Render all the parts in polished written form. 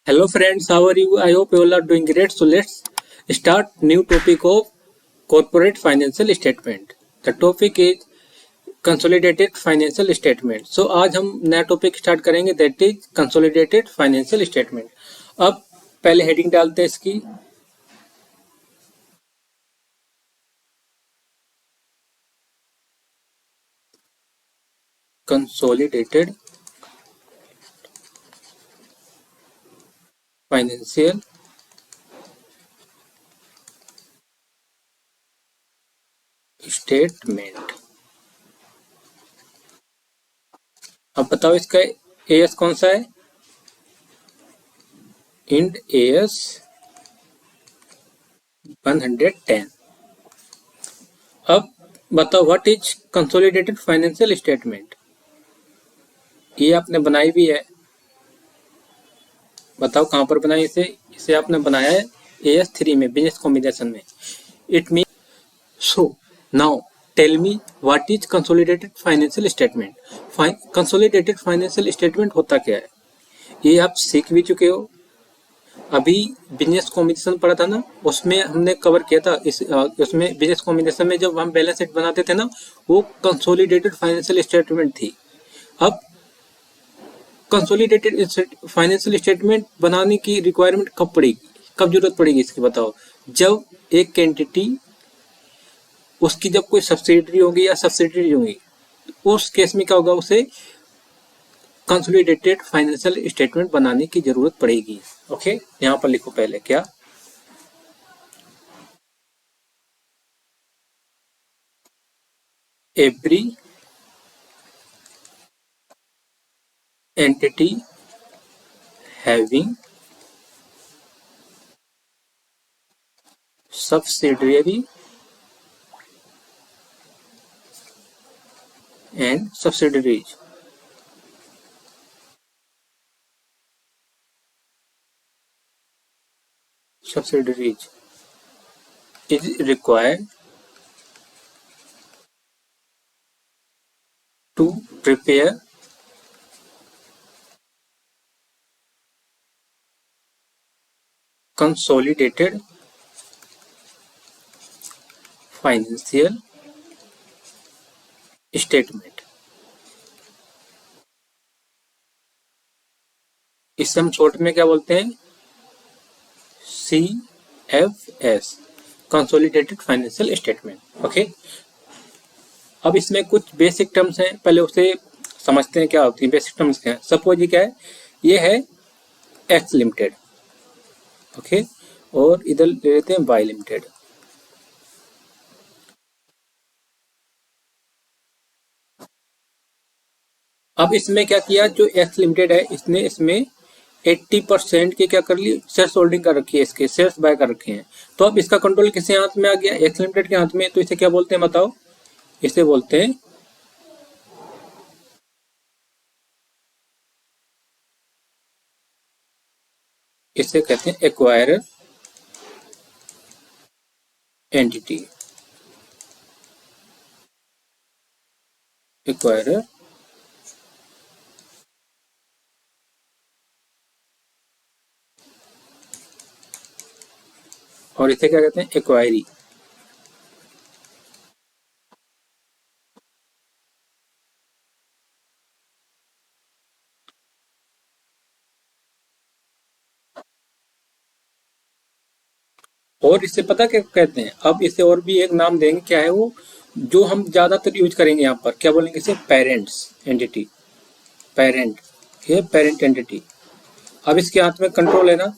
Hello friends, how are you? I hope you all are doing great. So let's start new topic of corporate financial statement. The topic is consolidated financial statement. So आज हम नया topic start करेंगे that is consolidated financial statement. अब पहले heading डालते हैं इसकी consolidated financial statement. अब बताओ इसका एएस कौन सा है? Ind AS 110. अब बताओ what is consolidated financial statement. ये आपने बनाई भी है, बताओ कहां पर बनाई इसे आपने बनाया है AS3 में, बिजनेस कॉम्बिनेशन में. It mean so now tell me what is consolidated financial statement. Consolidated financial statement होता क्या है ये आप सीख भी चुके हो. अभी बिजनेस कॉम्बिनेशन पढ़ा था ना, उसमें हमने कवर किया था. उसमें बिजनेस कॉम्बिनेशन में जब हम बैलेंस शीट बनाते थे ना, वो कंसोलिडेटेड फाइनेंशियल स्टेटमेंट थी. अब कंसोलिडेटेड फाइनेंशियल स्टेटमेंट बनाने की रिक्वायरमेंट कब पड़ेगी, कब जरूरत पड़ेगी इसकी बताओ. जब एक एंटिटी उसकी जब कोई सब्सिडियरी होगी या सब्सिडियरी होगी, उस केस में क्या होगा, उसे कंसोलिडेटेड फाइनेंशियल स्टेटमेंट बनाने की जरूरत पड़ेगी. ओके, यहां पर लिखो पहले क्या, every entity having subsidiary and subsidiaries is required to prepare consolidated financial statement. इसे हम शॉर्ट में क्या बोलते हैं, CFS, consolidated financial statement. Okay, अब इसमें कुछ बेसिक टर्म्स हैं, पहले उसे समझते हैं क्या होती है. बेसिक टर्म्स क्या है, सपोज ये क्या है, ये है एक्स लिमिटेड. ओके, और इधर ले लेते हैं वाई लिमिटेड. अब इसमें क्या किया, जो एक्स लिमिटेड है इसने इसमें 80% की क्या कर ली, शेयर होल्डिंग कर रखी है, इसके शेयर्स बाय कर रखे हैं. तो अब इसका कंट्रोल किसके हाथ में आ गया, एक्स लिमिटेड के हाथ में. तो इसे क्या बोलते हैं बताओ, इसे बोलते हैं इसे कहते हैं एक्वायरर एंटिटी. एक्वायरर और इसे क्या कहते हैं, एक्वायरी. और इसे पता क्या कहते हैं, अब इसे और भी एक नाम देंगे, क्या है वो, जो हम ज्यादातर यूज करेंगे यहाँ पर, क्या बोलेंगे इसे, पेरेंट्स एंटिटी. पेरेंट, ये पेरेंट एंटिटी. अब इसके हाथ में कंट्रोल है ना,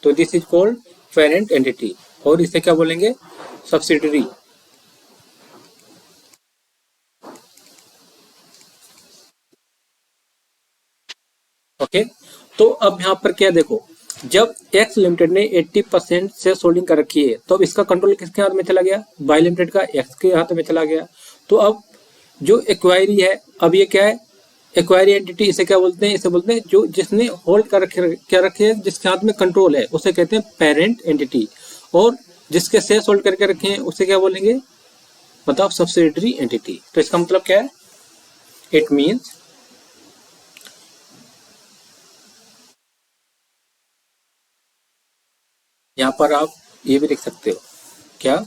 तो this is called parent entity. और इसे क्या बोलेंगे, सब्सिडरी. ओके, तो अब यहाँ पर क्या देखो, जब एक्स लिमिटेड ने 80% से होल्डिंग कर रखी है, तो अब इसका कंट्रोल किसके हाथ में चला गया, वाई लिमिटेड का एक्स के हाथ में चला गया. तो अब जो एक्वायरी है, अब ये क्या है, एक्वायरी एंटिटी. इसे क्या बोलते हैं, इसे बोलते हैं जो जिसने होल्ड कर रखे है, जिसके हाथ में कंट्रोल है, उसे कहते हैं पेरेंट एंटिटी. और जिसके शेयर होल्ड करके रखे हैं उसे क्या बोलेंगे बताओ, सब्सिडियरी एंटिटी. तो इसका मतलब क्या है, इट मीन्स यहाँ पर आप ये भी लिख सकते हो, क्या,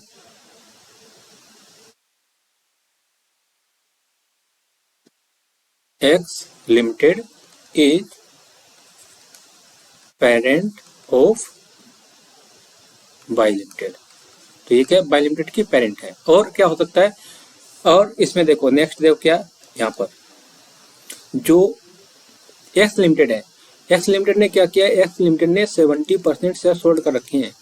X limited is parent of Y limited. तो ये क्या, वाई लिमिटेड की पेरेंट है। और क्या हो सकता है, और इसमें देखो नेक्स्ट देखो क्या, यहाँ पर जो एक्स लिमिटेड है, एक्स लिमिटेड ने क्या किया, एक्स लिमिटेड ने 70% शेयर होल्ड कर रखे हैं,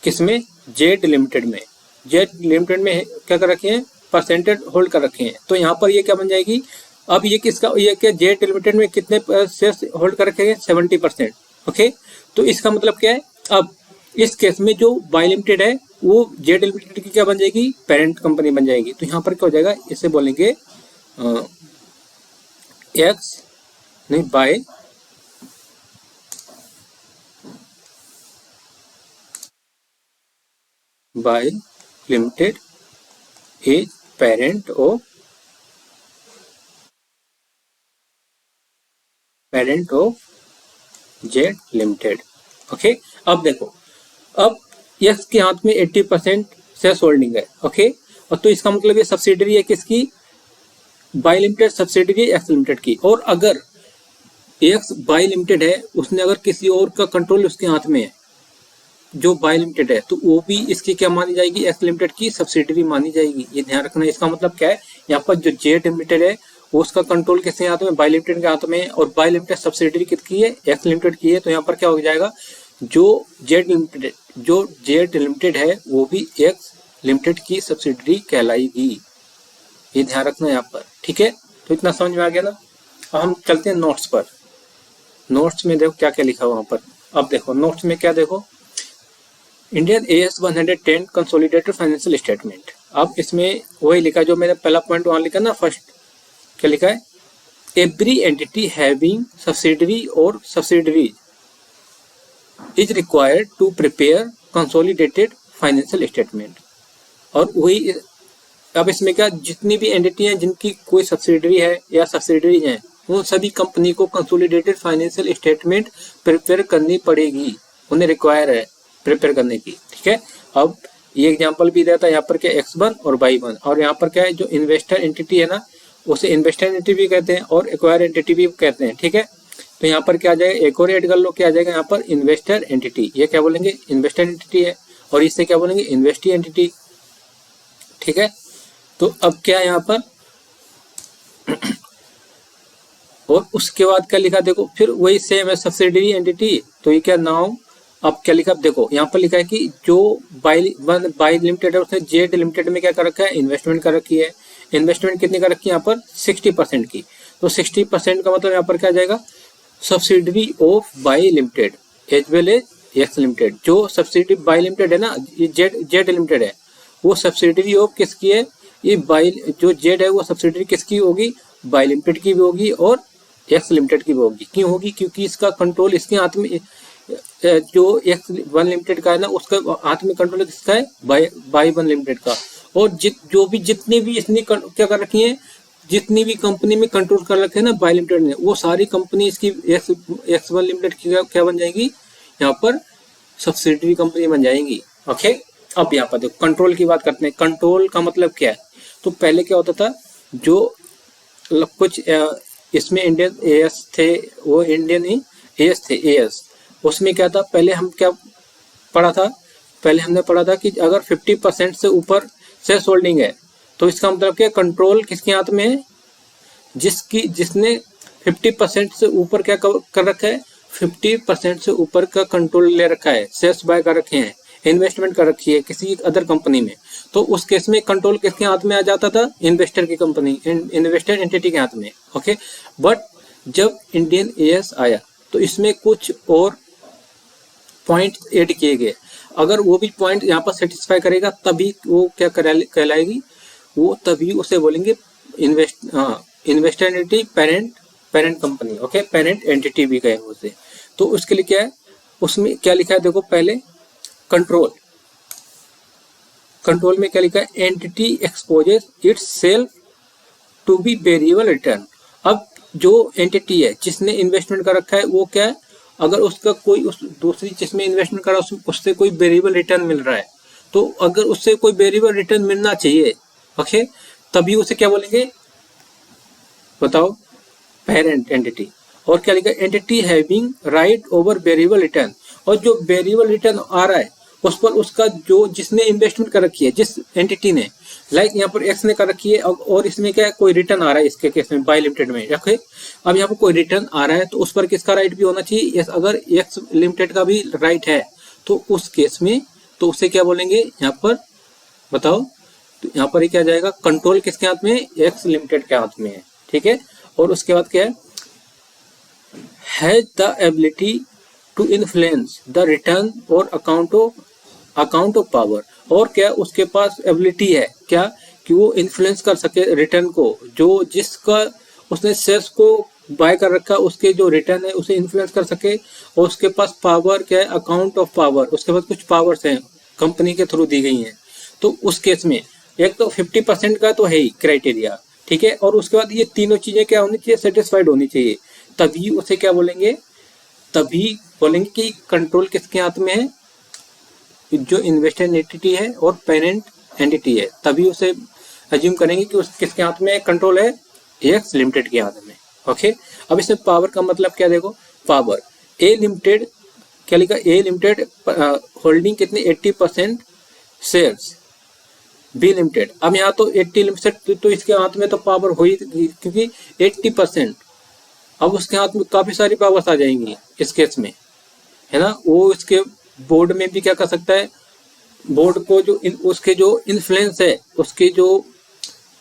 किसमें, जेड लिमिटेड में। जेड लिमिटेड में क्या कर रखे हैं, परसेंटेज होल्ड कर रखे हैं। तो यहाँ पर ये क्या बन जाएगी, अब ये किसका, ये क्या, जेड लिमिटेड में कितने शेयर होल्ड कर रखे हैं, 70%। ओके, तो इसका मतलब क्या है, अब इस केस में जो वाई लिमिटेड है वो जेड लिमिटेड की क्या बन जाएगी, पेरेंट कंपनी बन जाएगी। तो यहाँ पर क्या हो जाएगा, इसे बोलेंगे एक्स नहीं Y Y limited is parent of Z limited. Okay, अब देखो, अब एक्स के हाथ में 80% शेयर होल्डिंग है। ओके, और तो इसका मतलब ये सब्सिडरी है किसकी, वाई लिमिटेड सब्सिडरी है एक्स लिमिटेड की। और अगर एक्स वाई लिमिटेड है, उसने अगर किसी और का कंट्रोल उसके हाथ में है जो वाई लिमिटेड है, तो वो भी इसकी क्या मानी जाएगी, एक्स लिमिटेड की सब्सिडरी मानी जाएगी। ये ध्यान रखना। इसका मतलब क्या है, यहाँ पर जो जेड लिमिटेड है वो उसका कंट्रोल किसके हाथ में, वाई लिमिटेड के हाथ में, और वाई लिमिटेड सब्सिडरी किसकी है, एक्स लिमिटेड की है। तो यहाँ पर क्या हो जाएगा, जो जेड लिमिटेड है वो भी एक्स लिमिटेड की सब्सिडरी कहलाएगी। ये ध्यान रखना यहाँ पर, ठीक है। तो इतना समझ में आ गया ना। अब हम चलते हैं नोट्स पर। नोट्स में देखो क्या क्या लिखा हुआ वहां पर। अब देखो नोट्स में क्या, देखो Indian AS 110 consolidated financial statement. अब इसमें वही लिखा जो मैंने पहला पॉइंट वहां लिखा ना, फर्स्ट क्या लिखा है, एवरी एंटिटी हैविंग सब्सिडरी और subsidiaries is required to prepare consolidated financial statement. और वही, अब इसमें क्या, जितनी भी एंटिटी हैं जिनकी कोई सब्सिडरी है या सब्सिडरीज हैं, उन सभी कंपनी को कंसोलिडेटेड फाइनेंशियल स्टेटमेंट प्रिपेयर करनी पड़ेगी, उन्हें रिक्वायर है प्रिपेयर करने की, ठीक है। अब ये एग्जांपल भी देता है यहाँ पर क्या, X1 और Y1। और यहाँ पर क्या है, जो इन्वेस्टर एंटिटी है ना, उसे इन्वेस्टर एंटिटी भी कहते हैं और एक्वायर एंटिटी भी कहते हैं, ठीक है। तो यहाँ पर क्या आ जाएगा, एक और ऐड कर लो, क्या आ जाएगा यहाँ पर, इन्वेस्टर एंटिटी। ये क्या बोलेंगे, इन्वेस्टर एंटिटी है, और इससे क्या बोलेंगे, इन्वेस्टी एंटिटी, ठीक है। तो अब क्या है यहाँ पर और उसके बाद क्या लिखा, देखो फिर वही सेम है, सब्सिडरी एंटिटी। तो ये क्या, नाउ अब क्या लिखा, अब देखो यहाँ पर लिखा है कि जो बाई लिमिटेड है उसने जेड लिमिटेड में क्या कर रखा है, इन्वेस्टमेंट कर रखी है। इन्वेस्टमेंट कितनी कर रखी है यहाँ पर, 60% की। तो 60% का मतलब यहाँ पर क्या जाएगा, subsidiary of Y limited as well as X limited. जो सब्सिडरी बाई लिमिटेड है ना, ये जेड लिमिटेड है, वो सब्सिडरी ऑफ किसकी है, ये बाई, जो जेड है वो सब्सिडरी किसकी होगी, बाई लिमिटेड की भी होगी और एक्स लिमिटेड की भी होगी। क्यों होगी, क्योंकि इसका कंट्रोल इसके हाथ में, जो X1 लिमिटेड का है ना, उसका हाथ में कंट्रोल किसका है, Y1 लिमिटेड का। और जो भी जितनी भी इसने क्या कर रखी है, जितनी भी कंपनी में कंट्रोल कर रखे हैं ना वाई लिमिटेड ने, वो सारी कंपनी इसकी X1 लिमिटेड की क्या बन जाएगी, यहाँ पर सब्सिडरी कंपनी बन जाएंगी। ओके, अब यहाँ पर देखो कंट्रोल की बात करते हैं। कंट्रोल का मतलब क्या है, तो पहले क्या होता था, जो कुछ इसमें इंडियन AS थे, वो इंडियन ही AS थे, AS उसमें क्या था, पहले हम क्या पढ़ा था, पहले हमने पढ़ा था कि अगर 50% से ऊपर शेयर होल्डिंग है तो इसका मतलब क्या, कंट्रोल किसके हाथ में है, जिसने 50% से ऊपर क्या कर रखा है, 50% से ऊपर का कंट्रोल ले रखा है, शेयर्स बाय कर रखे हैं, इन्वेस्टमेंट कर रखी है किसी अदर कंपनी में। तो उस केस में कंट्रोल किसके हाथ में आ जाता था, इन्वेस्टर की कंपनी, इन्वेस्टर एंटिटी के हाथ में। ओके, बट जब इंडियन AS आया तो इसमें कुछ और पॉइंट ऐड किए गए। अगर वो भी पॉइंट यहाँ पर सेटिस्फाई करेगा तभी वो क्या कहलाएगी, वो तभी उसे बोलेंगे investor entity, parent company. Okay, parent entity भी कहे उसे। तो उसके लिए क्या है, उसमें क्या लिखा है, देखो पहले कंट्रोल में क्या लिखा है, entity exposes itself to be variable return. अब जो एंटिटी है जिसने इन्वेस्टमेंट कर रखा है वो क्या है, अगर उसका कोई उस दूसरी जिसमें इन्वेस्टमेंट करा उससे कोई वेरिएबल रिटर्न मिल रहा है, तो अगर उससे कोई वेरिएबल रिटर्न मिलना चाहिए, ओके, तभी उसे क्या बोलेंगे, बताओ, पेरेंट एंटिटी। और क्या लिखा, entity having right over variable return, और जो वेरिएबल रिटर्न आ रहा है उस पर उसका जो जिसने इन्वेस्टमेंट कर रखी है, जिस एंटिटी ने, लाइक यहाँ पर एक्स ने कर रखी है और इसमें क्या है, कोई रिटर्न आ रहा है, इसके केस में बाय लिमिटेड में रखे, अब यहाँ पर कोई रिटर्न आ रहा है तो उस पर किसका राइट भी होना चाहिए, यस, अगर एक्स लिमिटेड का भी राइट है तो उस केस में तो उसे क्या बोलेंगे यहाँ पर, बताओ, तो यहाँ पर ही क्या जाएगा, कंट्रोल किसके हाथ में है, एक्स लिमिटेड के हाथ में है, ठीक है। और उसके बाद क्या है the ability to influence the return और अकाउंट ऑफ पावर, और क्या उसके पास एबिलिटी है क्या कि वो इन्फ्लुएंस कर सके रिटर्न को, जो जिसका उसने शेयर्स को बाय कर रखा उसके जो रिटर्न है उसे इन्फ्लुएंस कर सके, और उसके पास पावर क्या है, अकाउंट ऑफ पावर, उसके पास कुछ पावर्स हैं कंपनी के थ्रू दी गई हैं। तो उस केस में एक तो 50% का तो है ही क्राइटेरिया, ठीक है, और उसके बाद ये तीनों चीजें क्या होनी चाहिए, सेटिस्फाइड होनी चाहिए, तभी उसे क्या बोलेंगे, तभी बोलेंगे कि कंट्रोल किसके हाथ में है, जो इन्वेस्टर एंटिटी है और पेरेंट एंटिटी है, तभी उसे अज्यूम करेंगे कि उस किसके हाथ में कंट्रोल है, एक्स लिमिटेड के हाथ में, ओके। अब इसमें पावर का मतलब क्या, देखो, पावर ए लिमिटेड, क्या लिखा, ए लिमिटेड होल्डिंग कितनी, 80% शेयर्स बी लिमिटेड। अब यहाँ तो 80 लिमिटेड तो इसके हाथ में तो पावर हो ही, क्योंकि 80%, अब उसके हाथ में काफी सारी पावर्स आ जाएंगी इस केस में, है ना। वो इसके बोर्ड में भी क्या कर सकता है, बोर्ड को जो उसके जो इन्फ्लुएंस है, उसके जो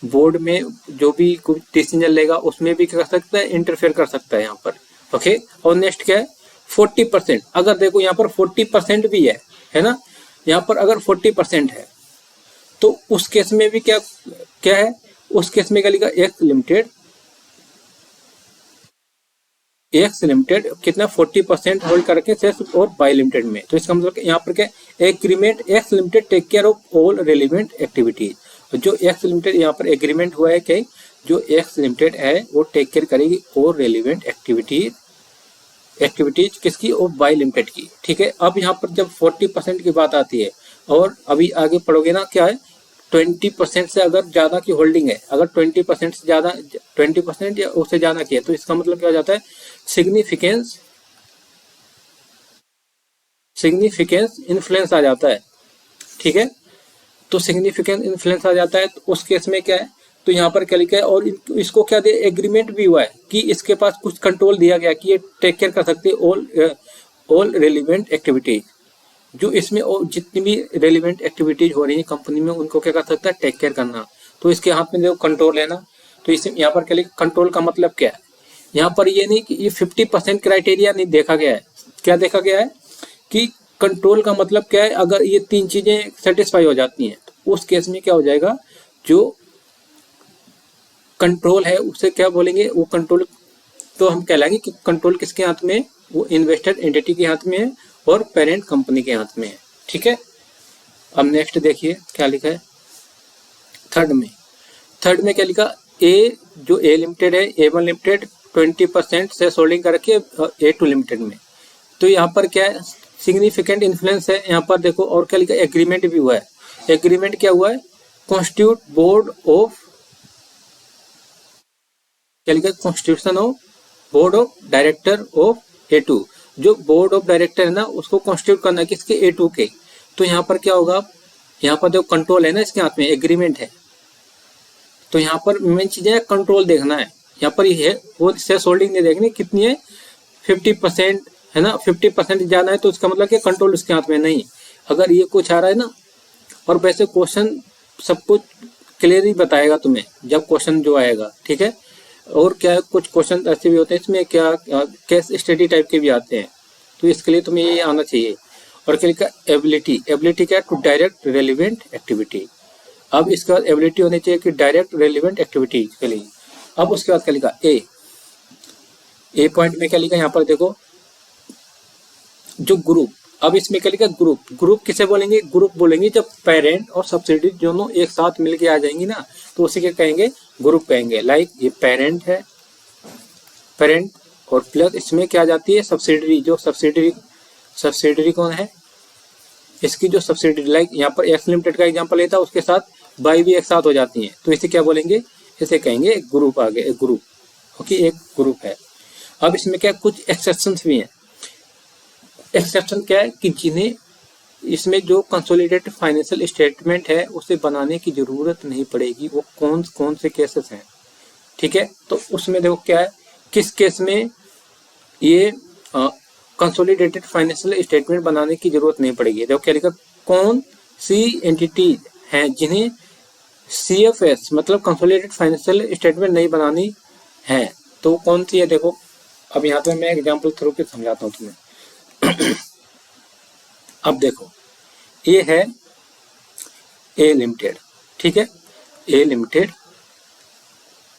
बोर्ड में जो भी कुछ डिसीजन लेगा उसमें भी क्या कर सकता है, इंटरफेयर कर सकता है यहाँ पर, ओके। और नेक्स्ट क्या है, 40%, अगर देखो यहाँ पर 40% भी है ना, यहाँ पर अगर 40% है तो उस केस में भी क्या क्या है, उस केस में क्या लिखा, एक्स लिमिटेड कितना 40% होल्ड करके शेयर्स और बाय लिमिटेड में। तो इसका मतलब यहाँ पर क्या, agreement X limited take care of all relevant activities, जो एक्स लिमिटेड यहाँ पर एग्रीमेंट हुआ है कि जो एक्स लिमिटेड है वो टेक केयर करेगी और रेलिवेंट एक्टिविटीज किसकी, और बाय लिमिटेड की, ठीक है। अब यहाँ पर जब 40% की बात आती है, और अभी आगे पढ़ोगे ना, क्या है, 20% से अगर ज्यादा की होल्डिंग है, अगर 20% से ज्यादा, 20% या उससे ज्यादा की है, तो इसका मतलब क्या हो जाता है, सिग्निफिकेंस इन्फ्लुएंस आ जाता है, ठीक है। तो सिग्निफिकेंट इन्फ्लुएंस आ जाता है, तो उस केस में क्या है, तो यहाँ पर क्या लिखा है, और इसको क्या दे, एग्रीमेंट भी हुआ है कि इसके पास कुछ कंट्रोल दिया गया कि ये टेक केयर कर सकते हैं ऑल रेलिवेंट एक्टिविटीज, जो इसमें और जितनी भी रेलिवेंट एक्टिविटीज हो रही है कंपनी में उनको क्या कर सकता है, टेक केयर करना। तो इसके हाथ में देखो कंट्रोल है ना, तो इस यहाँ पर क्या लिखा, कंट्रोल का मतलब क्या है, यहाँ पर ये नहीं कि ये 50% क्राइटेरिया नहीं देखा गया है, क्या देखा गया है कि कंट्रोल का मतलब क्या है, अगर ये तीन चीजें सेटिस्फाई हो जाती हैं तो उस केस में क्या हो जाएगा, जो कंट्रोल है उसे क्या बोलेंगे, वो कंट्रोल तो हम कहलाएंगे कि कंट्रोल किसके हाथ में है, वो इन्वेस्टर एंटिटी के हाथ में है और पेरेंट कंपनी के हाथ में है, ठीक है। अब नेक्स्ट देखिए क्या लिखा है, थर्ड में क्या लिखा, ए जो ए लिमिटेड है, A1 लिमिटेड 20% से होल्डिंग कर रखी है A2 लिमिटेड में। तो यहाँ पर क्या है, सिग्निफिकेंट इन्फ्लुएंस है यहाँ पर देखो, और क्या लिखा, एग्रीमेंट भी हुआ है। एग्रीमेंट क्या हुआ है, कॉन्स्टिट्यूट बोर्ड ऑफ, क्या लिखा, constitution of board of director of A2, जो बोर्ड ऑफ डायरेक्टर है ना उसको कॉन्स्टिट्यूट करना है किसके, A2 के। तो यहाँ पर क्या होगा, यहाँ पर देखो कंट्रोल है ना इसके हाथ में, एग्रीमेंट है, तो यहाँ पर मेन चीज है कंट्रोल देखना है, यहाँ पर ये है वो शेयर होल्डिंग नहीं देखनी कितनी है, 50% है ना, 50% जाना है तो इसका मतलब कि कंट्रोल उसके हाथ में नहीं। अगर ये कुछ आ रहा है ना, और वैसे क्वेश्चन सब कुछ क्लियर ही बताएगा तुम्हें जब क्वेश्चन जो आएगा, ठीक है। और क्या कुछ क्वेश्चन ऐसे भी होते हैं इसमें, क्या केस स्टडी टाइप के भी आते हैं, तो इसके लिए तुम्हें ये आना चाहिए। और क्या लिखा, एबिलिटी क्या, टू डायरेक्ट रेलिवेंट एक्टिविटी। अब इसके बाद एबिलिटी होनी चाहिए कि डायरेक्ट रेलिवेंट एक्टिविटी के लिए। अब उसके बाद क्या लिखा, ए पॉइंट में क्या लिखा, यहाँ पर देखो जो ग्रुप, अब इसमें क्या लिखा, ग्रुप किसे बोलेंगे, ग्रुप बोलेंगे जब पेरेंट और सब्सिडी दोनों एक साथ मिलके आ जाएंगी ना, तो उसे क्या कहेंगे, ग्रुप कहेंगे। लाइक ये पेरेंट है, पेरेंट और प्लस इसमें क्या जाती है सब्सिडरी, जो सब्सिडरी कौन है, इसकी जो सब्सिडरी, लाइक यहाँ पर एक्स लिमिटेड का एग्जांपल लेता है, उसके साथ बाई भी एक साथ हो जाती हैं, तो इसे क्या बोलेंगे, इसे कहेंगे एक ग्रुप, आगे एक ग्रुप। ओके, एक ग्रुप है। अब इसमें क्या कुछ एक्सेप्शंस भी हैं। एक्सेप्शन क्या है कि जिन्हें इसमें जो कंसोलिडेटेड फाइनेंशियल स्टेटमेंट है उसे बनाने की जरूरत नहीं पड़ेगी, वो कौन कौन से केसेस हैं, ठीक है। तो उसमें देखो क्या है, किस केस में ये कंसोलिडेटेड फाइनेंशियल स्टेटमेंट बनाने की जरूरत नहीं पड़ेगी। देखो क्या लिखा, कौन सी एंटिटी हैं जिन्हें CFS मतलब कंसोलिडेटेड फाइनेंशियल स्टेटमेंट नहीं बनानी है, तो कौन सी है। देखो अब यहाँ पे मैं एग्जांपल थ्रू के समझाता हूँ तुम्हें। अब देखो ये है ए लिमिटेड, ठीक है, ए लिमिटेड,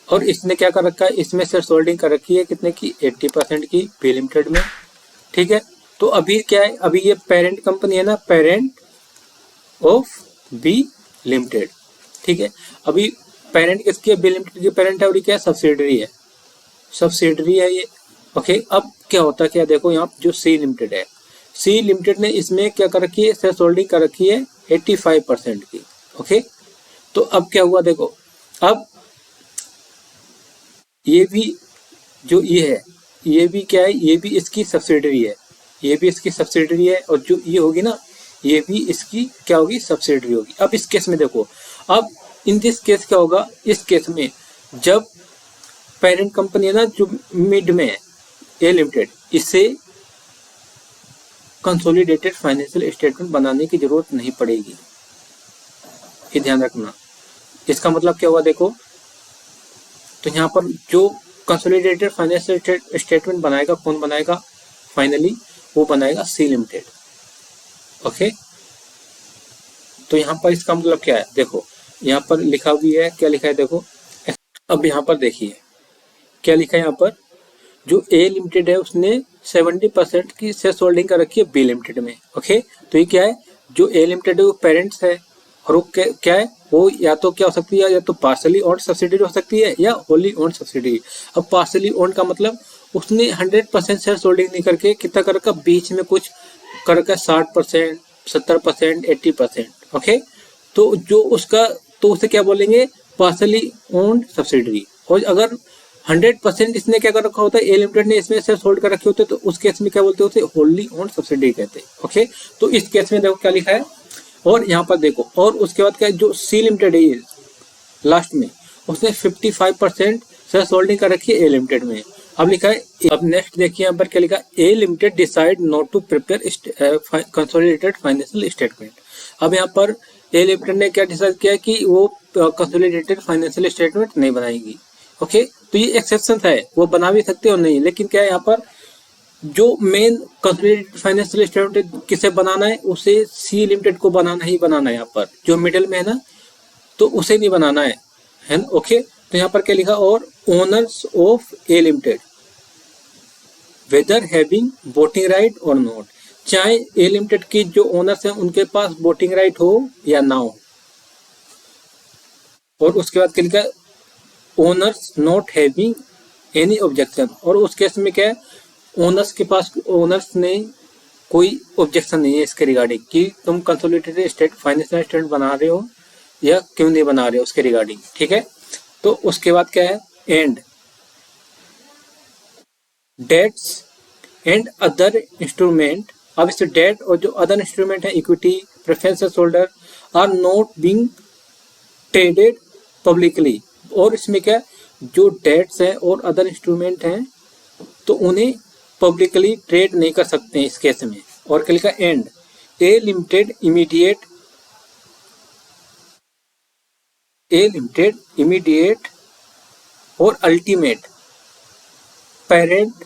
और इसने क्या कर रखा है, इसमें शेयर होल्डिंग कर रखी है कितने की, 80% की बी लिमिटेड में, ठीक है। तो अभी क्या है, अभी ये पेरेंट कंपनी है ना, पेरेंट ऑफ बी लिमिटेड, ठीक है। अभी पेरेंट किसकी है, बी लिमिटेड की पेरेंट है, और ये क्या है, सब्सिडरी है, सब्सिडरी है ये। ओके, अब क्या होता है, क्या देखो यहाँ जो सी लिमिटेड है, सी लिमिटेड ने इसमें क्या कर रखी है, शेयर होल्डिंग कर रखी है 85% की। ओके, तो अब क्या हुआ, देखो अब ये भी जो ये है, ये भी क्या है, ये भी इसकी सब्सिडरी है, ये भी इसकी सब्सिडरी है, और जो ये होगी ना, ये भी इसकी क्या होगी, सब्सिडरी होगी। अब इस केस में देखो, अब इन दिस केस क्या होगा, इस केस में जब पेरेंट कंपनी है ना जो मिड में है, ए लिमिटेड, इसे कंसोलिडेटेड फाइनेंशियल स्टेटमेंट बनाने की जरूरत नहीं पड़ेगी, ये ध्यान रखना। इसका मतलब क्या हुआ, देखो तो यहाँ पर जो कंसोलिडेटेड फाइनेंशियल स्टेटमेंट बनाएगा, कौन बनाएगा, फाइनली वो बनाएगा सी लिमिटेड। ओके, तो यहाँ पर इसका मतलब क्या है, देखो यहाँ पर लिखा भी है, क्या लिखा है देखो। अब यहाँ पर देखिए क्या लिखा है, यहाँ पर जो ए लिमिटेड है उसने 70% की शेयर होल्डिंग कर रखी है बी लिमिटेड में। ओके, तो ये क्या है, जो ए लिमिटेड है वो पेरेंट्स है, और वो क्या है, वो या तो क्या हो सकती है, या तो पार्सली ओन्ड सब्सिडरी हो सकती है या होली ओन्ड सब्सिडरी। अब पार्सली ओन्ड का मतलब उसने 100% शेयर होल्डिंग नहीं करके कितना कर रखा, बीच में कुछ कर रखा, 60%, 70%, 80%। ओके, तो जो उसका, तो उसे क्या बोलेंगे, पार्सली ओन्ड सब्सिडरी। और अगर 100% इसने क्या कर रखा होता है, ए लिमिटेड ने इसमें शेयर होल्ड कर रखे होते, तो उस केस में क्या बोलते हैं, उसे होली ओन्ड सब्सिडरी कहते हैं। ओके, तो इस केस में देखो क्या लिखा है, और यहाँ पर देखो, और उसके बाद क्या है, जो सी लिमिटेड है लास्ट में, उसने 55% शेयर होल्डिंग कर रखी है ए लिमिटेड में। अब लिखा है, अब नेक्स्ट देखिए यहाँ पर क्या लिखा है, A limited decide not to prepare consolidated financial statement. अब यहाँ पर ए लिमिटेड ने क्या डिसाइड किया कि वो कंसोलिडेटेड फाइनेंशियल स्टेटमेंट नहीं बनाएगी। ओके, तो ये एक्सेप्शन है, वो बना भी सकते हो नहीं, लेकिन क्या है यहाँ पर जो मेन कंसोलिडेटेड फाइनेंशियल स्टेटमेंट किसे बनाना है, उसे सी लिमिटेड को बनाना ही बनाना है। यहाँ पर जो मिडिल में है ना, तो उसे नहीं बनाना है ना। ओके, तो यहाँ पर क्या लिखा, और owners of A limited whether having voting right और नॉट, चाहे ए लिमिटेड की जो ओनर्स हैं उनके पास वोटिंग राइट हो या ना हो। और उसके बाद क्या लिखा, owners not having any objection, और उस केस में क्या है, ओनर्स के पास, ओनर्स ने कोई ऑब्जेक्शन नहीं है इसके रिगार्डिंग कि तुम कंसोलिडेटेड फाइनेंशियल स्टेटमेंट बना रहे हो या क्यों नहीं बना रहे हो, उसके रिगार्डिंग, ठीक है। तो उसके बाद क्या है, and debts and other instrument. अब इस डेट और जो अदर इंस्ट्रूमेंट है, equity, preference holder, are not being traded publicly. और इसमें क्या, जो डेट्स हैं और अदर इंस्ट्रूमेंट हैं तो उन्हें पब्लिकली ट्रेड नहीं कर सकते हैं इस केस में। और क्या लिखा, एंड ए लिमिटेड इमीडिएट और ultimate parent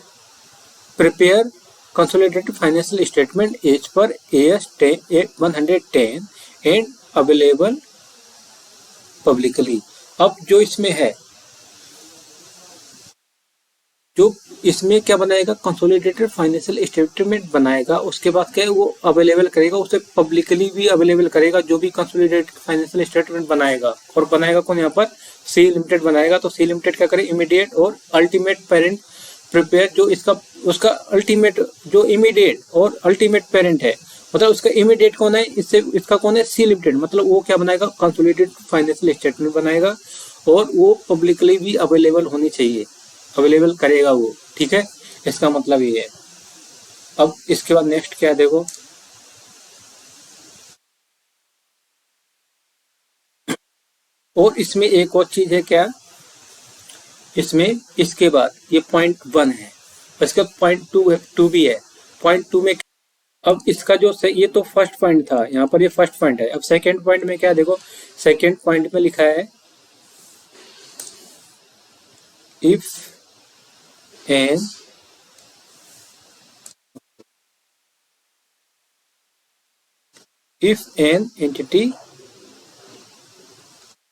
prepare consolidated financial statement as per AS 110 and available publicly. अब जो इसमें है, जो इसमें क्या बनाएगा, कंसोलिडेटेड फाइनेंशियल स्टेटमेंट बनाएगा, उसके बाद क्या है, वो अवेलेबल करेगा, उसे पब्लिकली भी अवेलेबल करेगा जो भी कंसोलिडेटेड फाइनेंशियल स्टेटमेंट बनाएगा। और बनाएगा कौन, यहाँ पर सी लिमिटेड बनाएगा। तो सी लिमिटेड क्या करे, इमीडिएट और अल्टीमेट पेरेंट प्रिपेयर जो इसका उसका अल्टीमेट जो इमीडिएट और अल्टीमेट पेरेंट है, मतलब उसका इमीडिएट कौन है, इससे इसका कौन है, सी लिमिटेड, मतलब वो क्या बनाएगा, कंसोलिडेटेड फाइनेंशियल स्टेटमेंट बनाएगा और वो पब्लिकली भी अवेलेबल होनी चाहिए, अवेलेबल करेगा वो, ठीक है, इसका मतलब ये है। अब इसके बाद नेक्स्ट क्या है देखो, और इसमें एक और चीज है क्या, इसमें इसके बाद ये पॉइंट 1 है, इसके बाद पॉइंट 2 भी है। पॉइंट 2 में अब इसका जो ये तो फर्स्ट पॉइंट था, यहाँ पर ये फर्स्ट पॉइंट है। अब सेकंड पॉइंट में क्या है देखो, सेकंड पॉइंट में लिखा है if an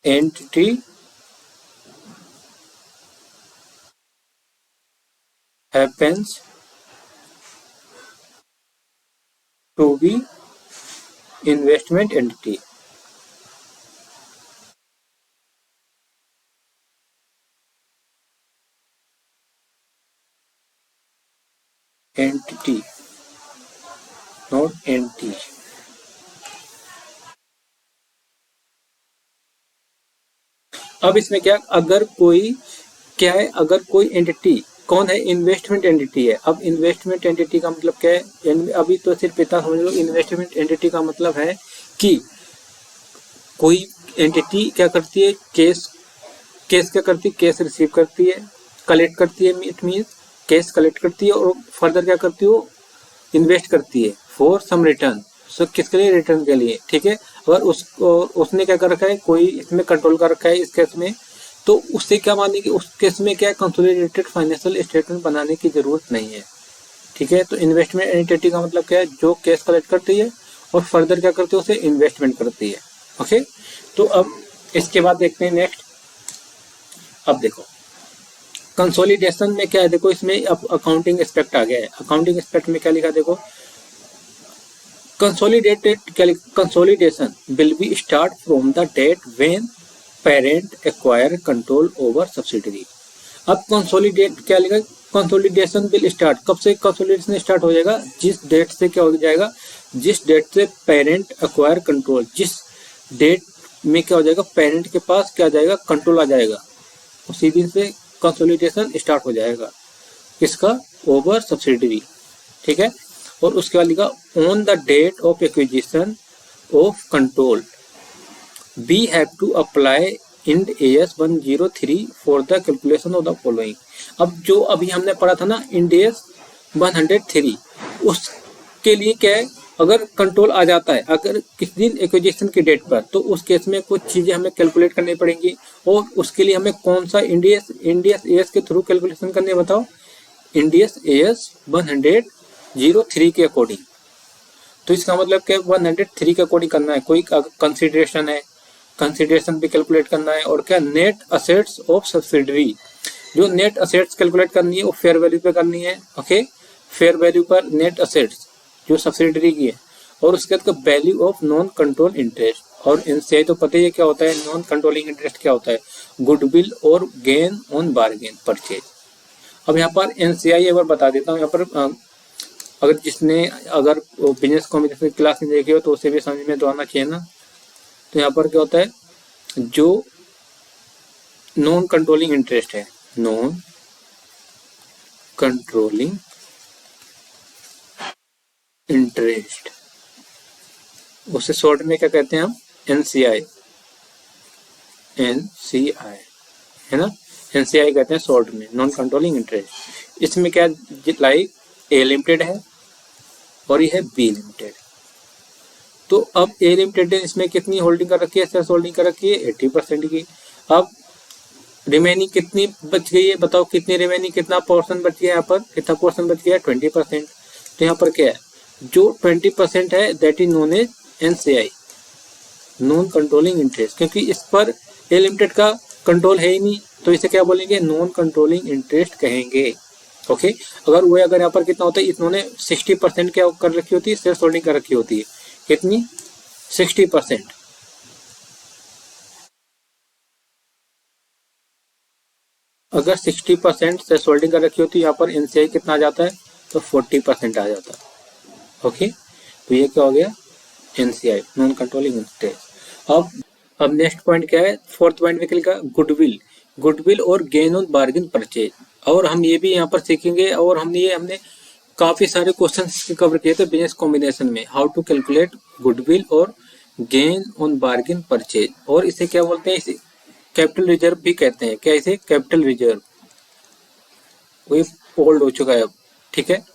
entity happens to be investment entity, not entity। अब इसमें क्या, अगर कोई क्या है, अगर कोई एंटिटी कौन है, इन्वेस्टमेंट एंटिटी है। अब इन्वेस्टमेंट एंटिटी का मतलब क्या है, अभी तो सिर्फ इतना समझ लो, इन्वेस्टमेंट एंटिटी का मतलब है कि कोई एंटिटी क्या करती है, केस क्या करती है, केस रिसीव करती है, कलेक्ट करती है, इट मीन केस कलेक्ट करती है और फर्दर क्या करती है, वो इन्वेस्ट करती है फॉर सम रिटर्न, सो किसके लिए, रिटर्न के लिए, ठीक है। अगर उसने क्या कर रखा है, कोई इसमें कंट्रोल कर रखा है इस केस में, तो उससे क्या माने कि उस केस में क्या कंसोलिडेटेड फाइनेंशियल स्टेटमेंट बनाने की जरूरत नहीं है, ठीक है। तो इन्वेस्टमेंट एंटिटी का मतलब क्या है, जो कैश कलेक्ट करती है और फर्दर क्या करती है, उसे इन्वेस्टमेंट करती है, ओके। तो अब इसके बाद देखते हैं नेक्स्ट। अब देखो कंसोलिडेशन में क्या है, देखो इसमें अब अकाउंटिंग एस्पेक्ट आ गया है। अकाउंटिंग एस्पेक्ट में क्या लिखा, देखो consolidation will be start from the date when parent acquire control over subsidiary। अब कंसोलिडेट क्या लिखा, कंसोलिडेशन विल स्टार्ट, कब से कंसोलिडेशन स्टार्ट हो जाएगा, जिस डेट से क्या हो जाएगा, जिस डेट से पेरेंट अक्वायर कंट्रोल, जिस डेट में क्या हो जाएगा, पेरेंट के पास क्या आ जाएगा, कंट्रोल आ जाएगा, उसी दिन से कंसोलिडेशन स्टार्ट हो जाएगा किसका, ओवर सब्सिडरी, ठीक है। और उसके बाद लिखा on the date of acquisition of control we have to apply Ind AS 103 for the calculation of the following. अब जो अभी हमने पढ़ा था ना इंड AS 103, उसके लिए क्या है, अगर कंट्रोल आ जाता है, अगर किस दिन एक्विजिशन की डेट पर, तो उस केस में कुछ चीजें हमें कैलकुलेट करनी पड़ेंगी और उसके लिए हमें कौन सा इंड AS के थ्रू कैलकुलेशन करने बताओ, इंड AS 103 के अकॉर्डिंग। तो इसका मतलब क्या, 103 के अकॉर्डिंग करना है, कोई कंसिडरेशन है, कंसिडरेशन भी कैलकुलेट करना है, और क्या नेट असेट्स ऑफ सब्सिडरी, जो नेट असेट्स कैलकुलेट करनी है वो फेयर वैल्यू पे करनी है, ओके, फेयर वैल्यू पर नेट असेट्स जो सब्सिडरी की है, और उसके बाद value of non control interest, और इनसे तो पता ही है क्या होता है, नॉन कंट्रोलिंग इंटरेस्ट क्या होता है, गुडविल और गेन ऑन बार्गेन परचेज। अब यहाँ पर NCI एक बार बता देता हूँ, यहाँ पर अगर जिसने अगर बिजनेस कॉम्बिनेशन की क्लास नहीं देखी हो तो उसे भी समझ में तो आना चाहिए ना। तो यहाँ पर क्या होता है, जो नॉन कंट्रोलिंग इंटरेस्ट है, नॉन कंट्रोलिंग इंटरेस्ट, उसे शॉर्ट में क्या कहते हैं हम, NCI है ना, NCI कहते हैं शॉर्ट में, नॉन कंट्रोलिंग इंटरेस्ट। इसमें क्या लाइक A लिमिटेड है और ये है B लिमिटेड। तो अब A लिमिटेड ने इसमें कितनी होल्डिंग कर रखी है, शेयर होल्डिंग कर रखी है 80% की। अब रिमेनिंग कितनी बच गई है, बताओ कितनी रिमेनिंग, कितना पोर्शन बच गया, यहाँ पर कितना पोर्शन बच गया, 20%। तो यहाँ पर क्या है, जो 20% है that is known as NCI, non controlling interest, क्योंकि इस पर A लिमिटेड का कंट्रोल है ही नहीं, तो इसे क्या बोलेंगे, नॉन कंट्रोलिंग इंटरेस्ट कहेंगे, ओके। अगर यहाँ पर कितना होता है, इन्होंने 60% क्या कर रखी होती है, शेयर होल्डिंग कर रखी होती है, कितनी, 60%। अगर 60% से होल्डिंग कर रखी होती है यहाँ पर एनसीआई कितना आ जाता है, तो 40% आ जाता है। ओके, तो ये क्या हो गया, एनसीआई नॉन कंट्रोलिंग इंटरेस्ट। अब नेक्स्ट पॉइंट क्या है, फोर्थ पॉइंट में लिखा गुडविल, गुडविल और गेन ऑन बार्गेन परचेज। और हम ये भी यहाँ पर सीखेंगे, और हमने काफी सारे क्वेश्चन कवर किए थे बिजनेस कॉम्बिनेशन में, हाउ टू कैलकुलेट गुडविल और गेन ऑन बार्गेन परचेज। और इसे क्या बोलते हैं, इसे कैपिटल रिजर्व भी कहते हैं। क्या, इसे कैपिटल रिजर्व, वो ओल्ड हो चुका है अब, ठीक है।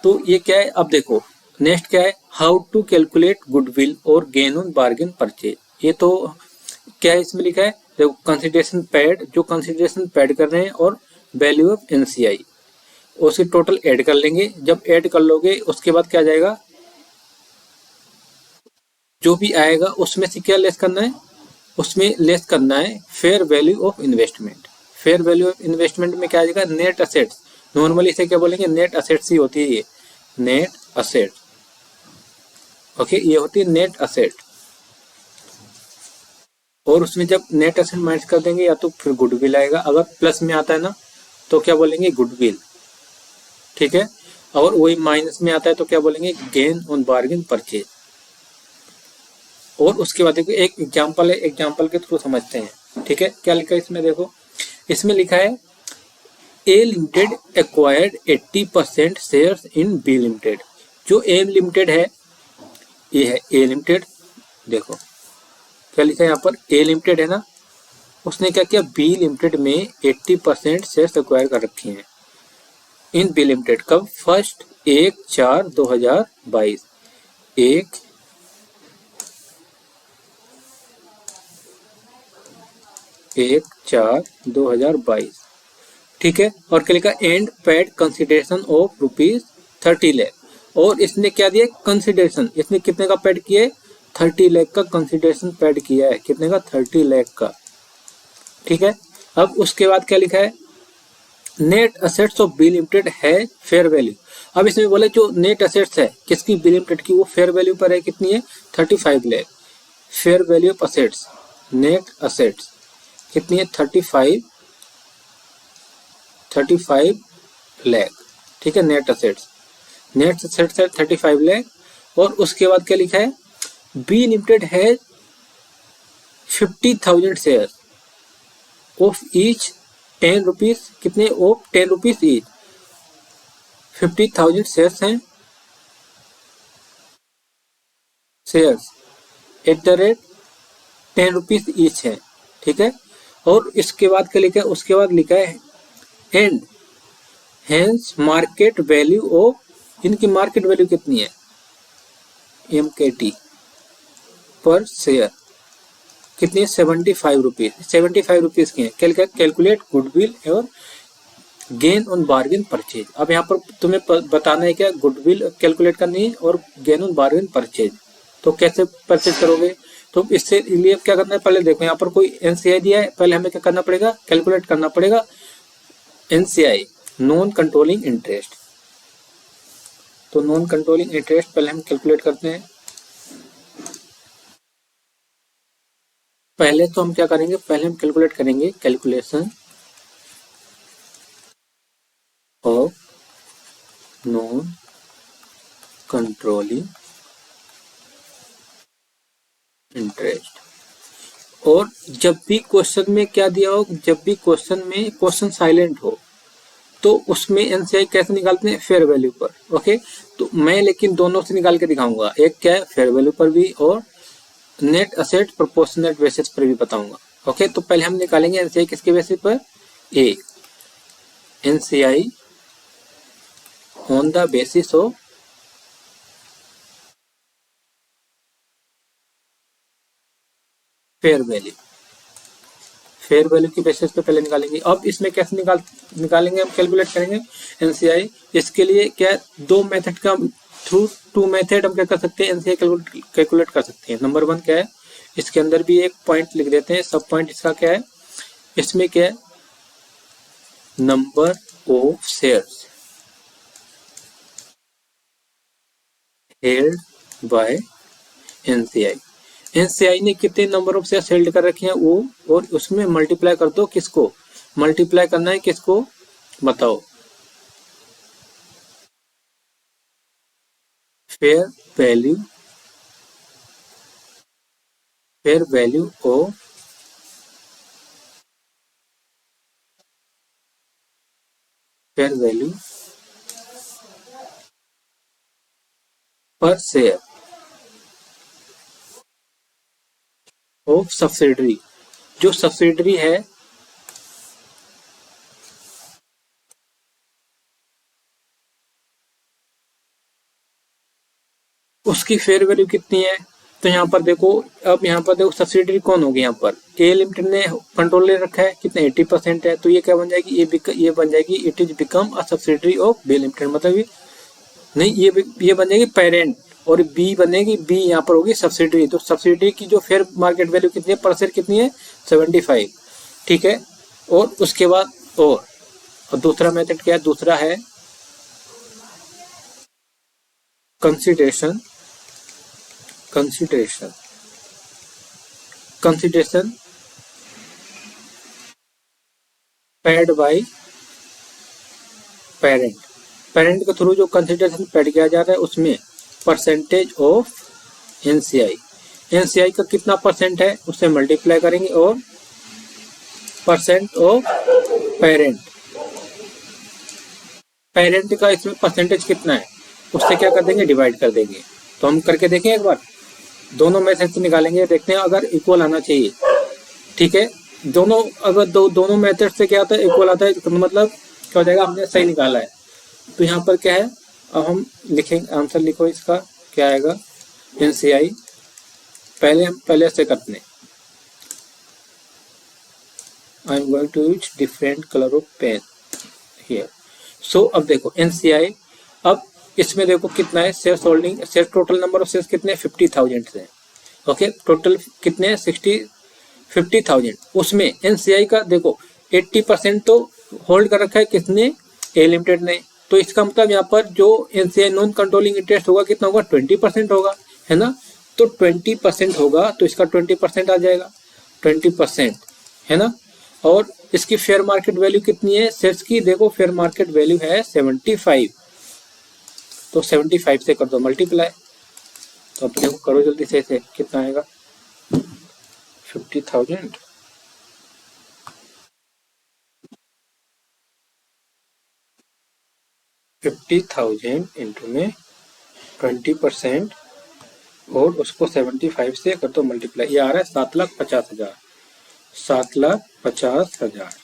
तो ये क्या है, अब देखो नेक्स्ट क्या है, हाउ टू कैलकुलेट गुडविल और गेन ऑन बार्गेन परचेज। ये तो क्या है, इसमें लिखा है देखो, कंसिडरेशन पेड, जो कंसिडरेशन पेड कर रहे हैं, और वैल्यू ऑफ एनसीआई, उसकी टोटल ऐड कर लेंगे। जब ऐड कर लोगे उसके बाद क्या जाएगा, जो भी आएगा उसमें से क्या लेस करना है, उसमें लेस करना है fair value of investment. Fair value of investment में क्या आ जाएगा, नेट असेट्स। नॉर्मली इसे क्या बोलेंगे, नेट असेट्स ही होती है, ये नेट असेट। ओके, ये होती है नेट असेट। और उसमें जब नेट असेट माइनस कर देंगे या तो फिर गुडविल आएगा, अगर प्लस में आता है ना तो क्या बोलेंगे, गुडविल, ठीक है। और वही माइनस में आता है तो क्या बोलेंगे, गेन ऑन बार्गेन परचेज। और उसके बाद देखो एक एग्जांपल है, एग्जांपल के थ्रू समझते हैं, ठीक है। क्या लिखा है इसमें, देखो इसमें लिखा है A limited acquired 80% shares in B limited. जो ए लिमिटेड है, ये है ए लिमिटेड, देखो क्या लिखा है यहाँ पर, ए लिमिटेड है ना, उसने क्या किया, बी लिमिटेड में 80% शेयर्स एक्वायर कर रखे हैं इन बी लिमिटेड। कब, 1/4/2022, 1/4/2022, ठीक है। और क्या लिखा, and paid consideration of ₹30 lakh. और इसने क्या दिया, कंसिडरेशन, इसने कितने का पेड किया है, 30 लाख का कंसिडरेशन पेड किया है, कितने का, 30 लाख का, ठीक है। अब उसके बाद क्या लिखा है, net assets of B limited है फेयर वैल्यू। अब इसमें बोले जो नेट असेट्स है किसकी, बी लिमिटेड की, वो फेयर वैल्यू पर है, कितनी है, 35 lakh. Fair value of assets, net assets कितनी है, 35 लाख, ठीक है। नेट असेट्स है 35 लाख। और उसके बाद क्या लिखा है, बी लिमिटेड है 50,000 शेयर ऑफ ईच 10 रुपीज, कितने, ऑफ 10 रुपीज ईच। 50,000 शेयर्स हैं, shares at the rate 10 rupees each है, ठीक है। और इसके बाद क्या लिखा है, उसके बाद लिखा है and hence market value of, इनकी मार्केट वैल्यू कितनी है, MKT पर शेयर कितनी है, 75 रुपीज, 75 रुपीज की है। कैलकुलेट गुडविल और गेन ऑन बार्गेन परचेज। अब यहाँ पर तुम्हें बताना है क्या, गुडविल कैलकुलेट करनी है और गेन ऑन बार्गेन परचेज। तो कैसे परचेज करोगे, तो इससे लिए क्या करना है, पहले देखो यहाँ पर कोई एनसीआई दिया है, पहले हमें क्या करना पड़ेगा, कैलकुलेट करना पड़ेगा एनसीआई, नॉन कंट्रोलिंग इंटरेस्ट। तो नॉन कंट्रोलिंग इंटरेस्ट पहले हम कैलकुलेट करते हैं। पहले तो हम क्या करेंगे, पहले हम कैलकुलेट करेंगे calculation of non controlling interest. और जब भी क्वेश्चन में क्या दिया हो, जब भी क्वेश्चन में क्वेश्चन साइलेंट हो तो उसमें एनसीआई कैसे निकालते हैं, फेयर वैल्यू पर। ओके, तो मैं लेकिन दोनों से निकाल के दिखाऊंगा, एक क्या है फेयर वैल्यू पर भी, और नेट असेट प्रोपोर्शनेट बेसिस पर भी बताऊंगा। ओके, तो पहले हम निकालेंगे एनसीआई किसके बेसिस पर, A NCI on the basis of fair value. Fair value की बेसिस पे पहले निकालेंगे। अब इसमें कैसे निकालेंगे, हम कैलकुलेट करेंगे एनसीआई। इसके लिए क्या, दो मेथड का थ्रू, टू मेथड हम क्या कर सकते हैं, एनसीआई कैलकुलेट कर सकते हैं। नंबर 1 क्या है, इसके अंदर भी एक पॉइंट लिख देते हैं, सब पॉइंट इसका क्या है, इसमें क्या है, number of shares held by NCI. NCI ने कितने नंबर ऑफ शेयर हेल्ड कर रखे हैं वो, और उसमें मल्टीप्लाई कर दो किसको, मल्टीप्लाई करना है किसको, बताओ। Fair value, fair value of, fair value पर शेयर ऑफ सब्सिडरी, जो सब्सिडरी है उसकी फेयर वैल्यू कितनी है। तो यहाँ पर देखो, अब यहाँ पर देखो सब्सिडरी कौन होगी, यहाँ पर ए लिमिटेड ने कंट्रोल ले रखा है, कितना 80% है, तो ये क्या बन जाएगी, ये बन जाएगी it is become a subsidiary of B limited, मतलब नहीं, ये बन जाएगी पेरेंट, और बी बनेगी, बी यहाँ पर होगी सब्सिडरी। तो सब्सिडरी की जो फेयर मार्केट वैल्यू कितनी है पर शेयर कितनी है, 75, ठीक है। और उसके बाद और दूसरा मेथड क्या है, दूसरा है consideration, consideration, consideration paid by parent, parent के थ्रू जो कंसिडरेशन पेड किया जा रहा है उसमें परसेंटेज ऑफ एनसीआई, एनसीआई का कितना परसेंट है उससे मल्टीप्लाई करेंगे, और परसेंट ऑफ पेरेंट, पेरेंट का इसमें परसेंटेज कितना है उससे क्या कर देंगे, डिवाइड कर देंगे। तो हम करके देखें एक बार, दोनों मेथड से निकालेंगे, देखते हैं अगर इक्वल आना चाहिए, ठीक है। दोनों अगर दोनों मेथड से क्या आता है, इक्वल आता है, तो मतलब क्या हो जाएगा, हमने सही निकाला है। तो यहाँ पर क्या है, अब हम लिखेंगे, आंसर लिखो इसका क्या आएगा, एनसीआई, पहले से करते हैं, I'm going to use different colour of pen here. So अब देखो एनसीआई, अब इसमें देखो कितना है share holding, share total number of share कितने, 50,000 से, ओके, टोटल कितने हैं, 50,000, उसमें एनसीआई का देखो 80% तो होल्ड कर रखा है किसने, ए लिमिटेड ने। तो इसका मतलब यहाँ पर जो एनसीआई नॉन कंट्रोलिंग इंटरेस्ट होगा कितना होगा, 20% होगा, है ना। तो 20% होगा तो इसका 20% आ जाएगा, 20%, है ना। और इसकी फेयर मार्केट वैल्यू कितनी है शेयर्स की, देखो फेयर मार्केट वैल्यू है 75, तो 75 से कर दो मल्टीप्लाई। तो अब देखो करो जल्दी से कितना आएगा, 50,000 50,000 इंटू में 20% और उसको 75 से कर दो मल्टीप्लाई, ये आ रहा है 7,50,000, 7,50,000।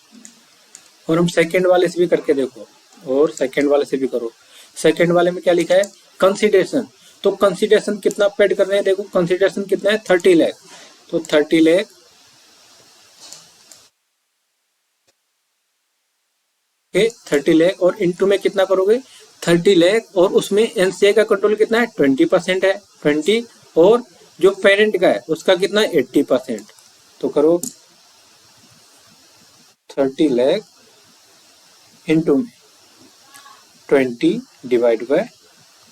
और हम सेकंड वाले से भी करके देखो, और सेकंड वाले से भी करो। सेकंड वाले में क्या लिखा है, कंसिडरेशन, तो कंसिडरेशन कितना पेड कर रहे हैं, देखो कंसिडरेशन कितना है, 30 लाख, तो 30 लाख, ओके 30 लाख, और इंटू में कितना करोगे, 30 लाख, और उसमें एनसीआई का कंट्रोल कितना है, 20% है, 20, और जो पेरेंट का है उसका कितना है, 80%। तो करो 30 लाख इंटू में 20 डिवाइड बाय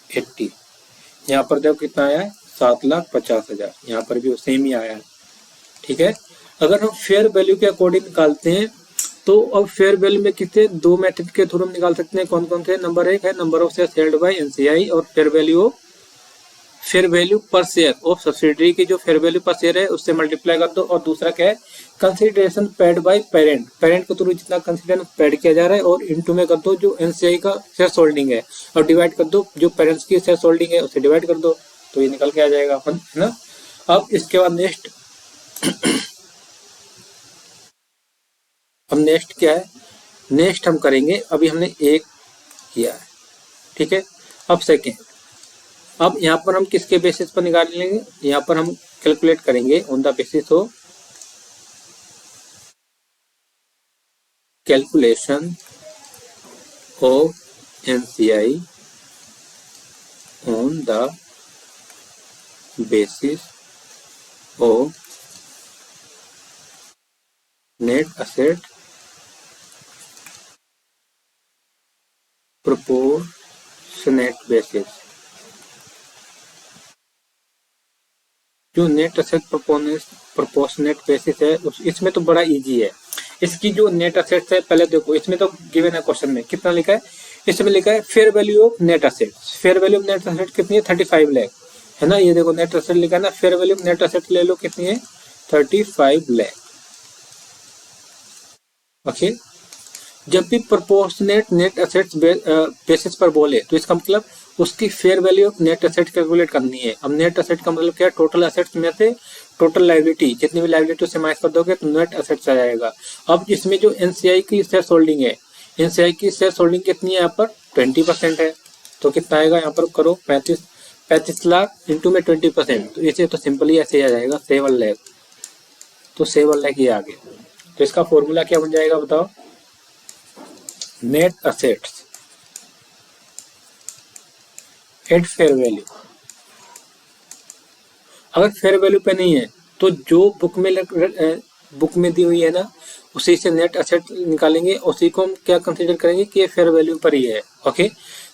80, यहाँ पर देखो कितना आया है, 7,50,000, यहाँ पर भी सेम ही आया है, ठीक है। अगर हम फेयर वैल्यू के अकॉर्डिंग निकालते हैं, तो अब फेयर वैल्यू में कितने दो मेथड के थ्रू हम निकाल सकते हैं, कौन कौन से, नंबर एक है number of share held by NCI, और फेयर वैल्यू पर शेयर ऑफ सब्सिडरी की जो फेयर वैल्यू पर शेयर है उससे मल्टीप्लाई कर दो, और दूसरा क्या है, consideration paid by parent, parent के थ्रू जितना कंसिडरेशन पेड किया जा रहा है, और इनटू में कर दो जो एनसीआई का शेयर होल्डिंग है, और डिवाइड कर दो जो पेरेंट्स की शेयर होल्डिंग है उससे डिवाइड कर दो, तो ये निकल के आ जाएगा अपन, है ना। अब इसके बाद नेक्स्ट, अब नेक्स्ट क्या है, नेक्स्ट हम करेंगे, अभी हमने एक किया है, ठीक है। अब सेकेंड, अब यहाँ पर हम किसके बेसिस पर निकाल लेंगे, यहाँ पर हम कैलकुलेट करेंगे on the basis of calculation of NCI on the basis of net asset proportionate basis. जो नेट असेट प्रोपोर्शनेट बेसिस है इसमें तो बड़ा इजी है, इसकी जो नेट असेट्स है, पहले देखो इसमें तो गिवन है क्वेश्चन में कितना लिखा है, इसमें लिखा है fair value of net assets. Fair value of net asset कितनी है, 35 लाख है ना। ये देखो नेट असेट लिखा है ना, fair value of net asset ले लो कितनी है, 35 लाख। ओके, जब भी प्रोपोर्शनेट नेट एसेट्स बेसिस पर बोले तो इसका मतलब उसकी fair value of net asset calculate करनी है। अब नेट एसेट का मतलब क्या है, टोटल एसेट्स में से टोटल लायबिलिटी, जितनी भी लायबिलिटी उसे माइनस कर दोगे तो नेट एसेट्स आ जाएगा। अब इसमें जो एनसीआई की शेयर होल्डिंग है, एनसीआई की शेयर होल्डिंग कितनी है, यहाँ पर 20% है। तो कितना आएगा यहाँ पर करो, 35 लाख इंटू में 20%, तो इसे तो सिंपली ऐसे आ जाएगा 7 लाख। तो 7 लाख ये आ गया। तो इसका फॉर्मूला क्या बन जाएगा बताओ, net assets at fair value. अगर फेयर वैल्यू पे नहीं है तो जो बुक में दी हुई है ना, उसी से नेट असेट निकालेंगे, उसी को हम क्या कंसीडर करेंगे कि ये फेयर वैल्यू पर ही है। Okay,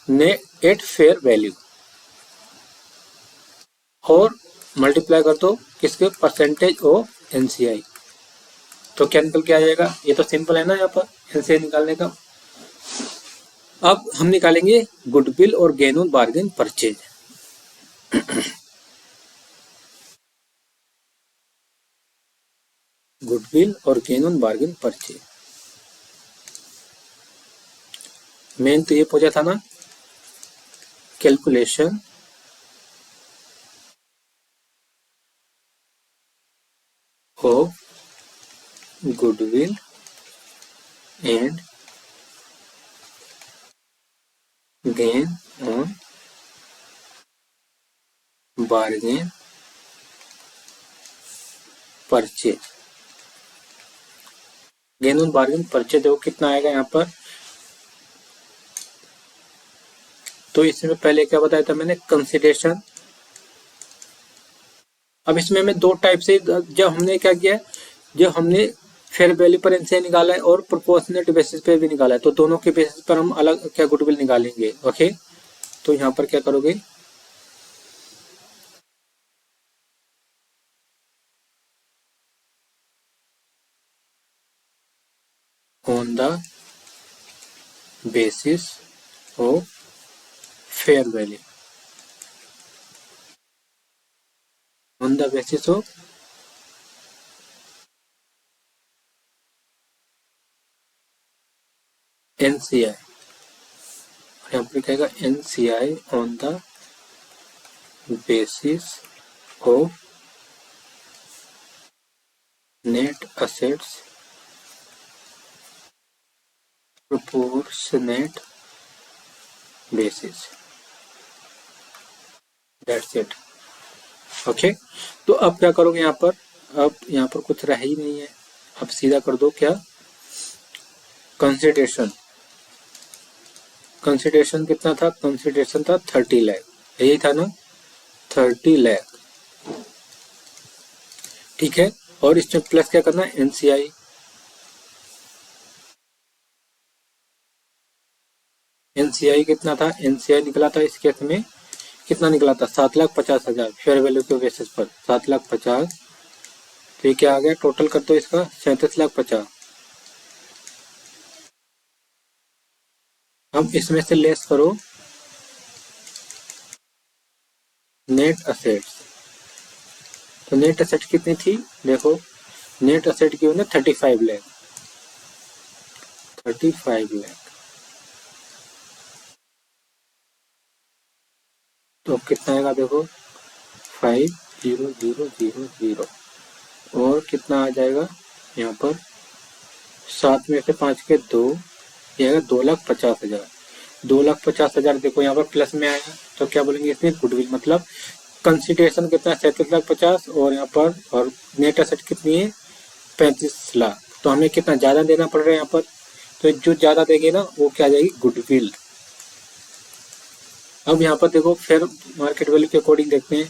net at fair value और मल्टीप्लाई कर दो किसके, परसेंटेज ऑफ एनसीआई। तो क्या निकल के आ जाएगा, ये तो सिंपल है ना यहाँ पर एनसीआई निकालने का। अब हम निकालेंगे गुडविल और gain on bargain purchase. Goodwill और गेन ऑन बार्गेन परचेज, मेन तो ये पूछा था ना, calculation of goodwill and gain on bargain purchase. Gain on bargain purchase देखो कितना आएगा यहाँ पर। तो इसमें पहले क्या बताया था मैंने, कंसिडरेशन। अब इसमें हमें दो टाइप से, जब हमने क्या किया है, जब हमने फेयर वैल्यू पर एनसीआई निकाला है और प्रोपोर्शनेट बेसिस पे भी निकाला है, तो दोनों के बेसिस पर हम अलग क्या गुडविल निकालेंगे। ओके, तो यहाँ पर क्या करोगे, on the basis of fair value, on the basis of NCI, यहाँ पर कहेगा NCI on the basis of net assets proportionate basis, that's it. Okay, तो अब क्या करोगे यहाँ पर, अब यहाँ पर कुछ रह ही नहीं है, अब सीधा कर दो क्या, कंसिडरेशन। कंसिडरेशन कितना था, कंसिडरेशन था 30 लाख, यही था ना, 30 लाख। ठीक है, और इसमें प्लस क्या करना है, एनसीआई। एनसीआई कितना था, एनसीआई निकला था इस केस में कितना निकला था, 7,50,000 फेयर वैल्यू के बेसिस पर 7,50,000। तो ये क्या आ गया, टोटल कर दो इसका 37,50,000। अब इसमें से लेस करो नेट असेट्स। तो नेट असेट कितनी थी, देखो नेट असेट की होने 35 लाख, 35 लाख। तो कितना आएगा देखो, 5,0,0,0,0 और कितना आ जाएगा यहाँ पर, 7 में से 5 के 2, ये आएगा 2,50,000। 2,50,000 देखो यहाँ पर प्लस में आएगा, तो क्या बोलेंगे इसमें, गुडविल। मतलब कंसिडरेशन कितना, 37,50,000 और यहाँ पर, और नेट एसेट कितनी है, 35 लाख। तो हमें कितना ज्यादा देना पड़ रहा है यहाँ पर, तो जो ज्यादा देंगे ना वो क्या आ जाएगी, गुडविल। अब यहाँ पर देखो फेयर मार्केट वैल्यू के अकॉर्डिंग देखते हैं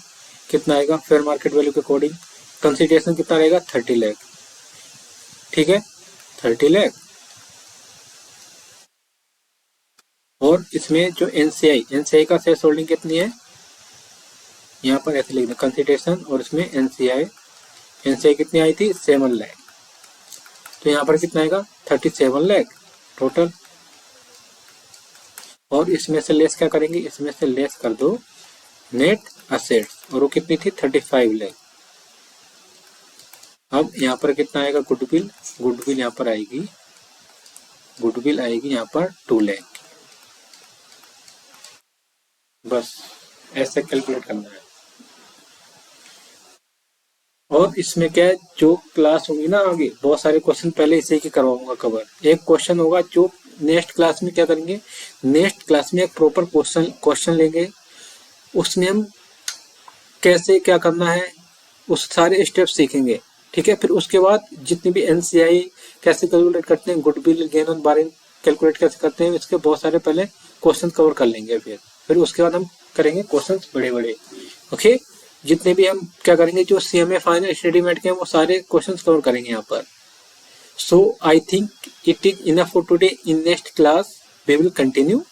कितना आएगा, फेयर मार्केट वैल्यू के अकॉर्डिंग कंसिडरेशन कितना रहेगा, 30 लाख। ठीक है, 30 लाख। और इसमें जो एनसीआई का शेयर होल्डिंग कितनी है, यहाँ पर ऐसे लिखना कंसिडरेशन और इसमें एनसीआई कितनी आई थी, 7 लाख। तो यहाँ पर कितना आएगा 37 लाख टोटल। और इसमें से लेस क्या करेंगे, इसमें से लेस कर दो नेट असेट्स, और वो कितनी थी 35 लाख। अब यहाँ पर कितना आएगा गुडविल, गुडविल यहाँ पर आएगी, गुडविल आएगी यहाँ पर 2 लाख। बस ऐसे कैलकुलेट करना है। और इसमें क्या है, जो क्लास होगी ना आगे, बहुत सारे क्वेश्चन पहले इसे ही करवाऊंगा कवर। एक क्वेश्चन होगा जो नेक्स्ट क्लास में क्या करेंगे, नेक्स्ट क्लास में एक प्रॉपर क्वेश्चन लेंगे, उसमें हम कैसे क्या करना है उस सारे स्टेप्स सीखेंगे। ठीक है, फिर उसके बाद जितनी भी एनसीआई कैसे कैलकुलेट करते हैं, goodwill gain on bargain calculate कैसे करते हैं, इसके बहुत सारे पहले क्वेश्चन कवर कर लेंगे। फिर उसके बाद हम करेंगे क्वेश्चन बड़े बड़े। ओके, जितने भी हम क्या करेंगे, जो सीएमए फाइनल एस्टिमेट के हैं वो सारे क्वेश्चन कवर करेंगे यहाँ पर। So I think it is enough for today. In next class we will continue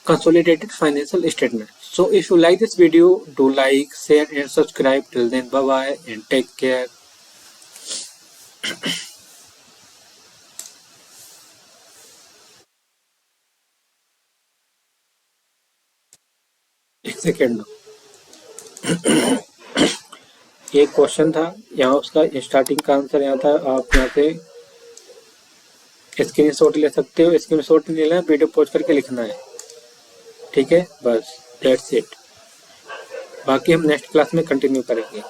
consolidated financial statement. So if you like this video, do like, share and subscribe. Till then, bye bye and take care. एक second, एक question था यहाँ, उसका starting का answer यहाँ था। आप यहाँ से स्क्रीनशॉट ले सकते हो, स्क्रीनशॉट नहीं लेना, वीडियो पॉज करके लिखना है। ठीक है, बस दैट्स इट। बाकी हम नेक्स्ट क्लास में कंटिन्यू करेंगे।